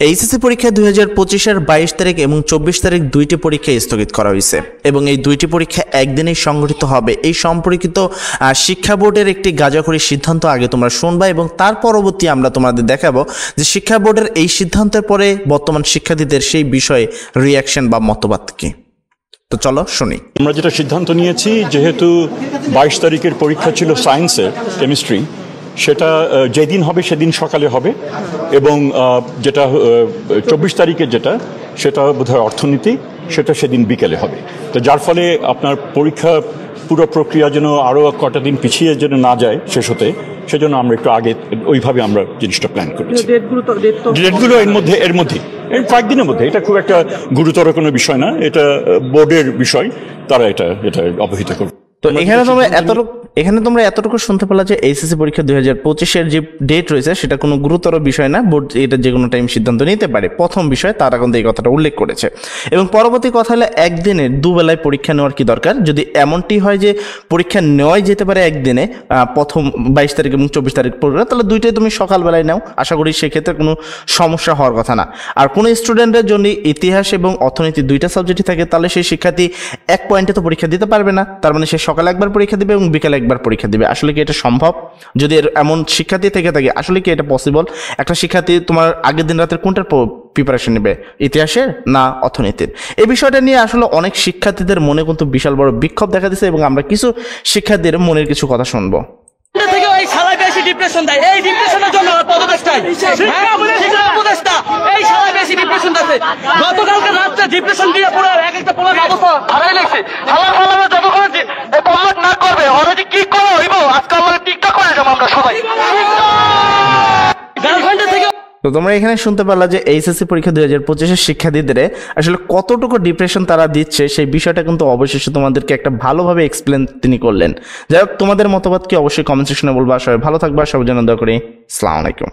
HSC পরীক্ষা 2025-এর 22 তারিখ এবং 24 তারিখ দুইটি পরীক্ষা স্থগিত করা হয়েছে এবং এই দুইটি পরীক্ষা একদিনেই সংগঠিত হবে। এই সম্পর্কিত শিক্ষা বোর্ডের একটি গাজাখড়ি সিদ্ধান্ত আগে তোমরা শুনবা এবং তার পরবর্তী আমরা তোমাদের দেখাবো যে শিক্ষা বোর্ডের এই সিদ্ধান্তের পরে বর্তমান শিক্ষার্থীদের সেই বিষয়ে রিয়াকশন বা মতবাদ কি। তো চলো শুনি। আমরা যেটা সিদ্ধান্ত নিয়েছি, যেহেতু 22 তারিখের পরীক্ষা ছিল সায়েন্সের কেমিস্ট্রি, সেটা যেদিন হবে সেদিন সকালে হবে এবং যেটা 24 তারিখের সেটা বোধহয় অর্থনীতি, সেটা সেদিন বিকেলে হবে। তো যার ফলে আপনার পরীক্ষা পুরো প্রক্রিয়া যেন আরও কটা দিন পিছিয়ে যেন না যায় শেষ হতে, সেজন্য আমরা একটু আগে ওইভাবে আমরা জিনিসটা প্ল্যান করেছি। ডেটগুলো এর মধ্যে কয়েকদিনের মধ্যে, এটা খুব একটা গুরুতর কোনো বিষয় না, এটা বোর্ডের বিষয়, তারা এটা অবহিত করবে। তো এখানে তোমরা এতটুকু শুনতে পারলা যে এইচএসসি পরীক্ষা 2025-এর যে ডেট রয়েছে সেটা কোনো গুরুতর বিষয় না, বোর্ড এটা যে কোনো টাইম সিদ্ধান্ত নিতে পারে। প্রথম বিষয় তারা কিন্তু এই কথাটা উল্লেখ করেছে এবং পরবর্তী কথা হলো একদিনে দুবেলায় পরীক্ষা নেওয়ার কি দরকার। যদি এমনটি হয় যে পরীক্ষা নেওয়াই যেতে পারে একদিনে, প্রথম 22 তারিখ এবং 24 তারিখ পরীক্ষা, তাহলে দুইটাই তুমি সকালবেলায় নাও, আশা করি সেক্ষেত্রে কোনো সমস্যা হওয়ার কথা না। আর কোনো স্টুডেন্টের জন্য ইতিহাস এবং অর্থনীতি দুইটা সাবজেক্টই থাকে, তাহলে সেই শিক্ষার্থী এক পয়েন্টে তো পরীক্ষা দিতে পারবে না, তার মানে সে সকালে একবার পরীক্ষা দিবে এবং বিকালে একবার পরীক্ষা দিবে। আসলে কি এটা সম্ভব? যদি এমন শিক্ষার্থী থেকে থাকে, আসলে কি এটা পসিবল? একটা শিক্ষার্থী তোমার আগের দিন রাতের কোনটার প্রিপারেশন নেবে, ইতিহাসের না অর্থনীতির? এই বিষয়টা নিয়ে আসলে অনেক শিক্ষার্থীদের মনে কিন্তু বিশাল বড় বিক্ষোভ দেখা দিচ্ছে এবং আমরা কিছু শিক্ষার্থীদের মনের কিছু কথা শুনবো। গতকালকে রাত্রে ডিপ্রেশন দিয়ে পুরো এক একটা পোলা অবস্থা হারাই লেগেছে। না করবে অলরেডি কি করো হইব, আজকে আমরা টিকটক করে যাবো আমরা সবাই। তো তোমরা এখানে শুনতে পারলা যে এইচএসসি পরীক্ষা 2025-এর শিক্ষার্থীদের আসলে কতটুকু ডিপ্রেশন তারা দিচ্ছে, সেই বিষয়টা কিন্তু অবশেষে তোমাদেরকে একটা ভালোভাবে এক্সপ্লেন তিনি করলেন। যাই হোক, তোমাদের মতবাদ কি অবশ্যই কমেন্ট সেকশনে বলবা। সবাই ভালো থাকবা, সবার জন্য দোয়া করি। আসসালামু আলাইকুম।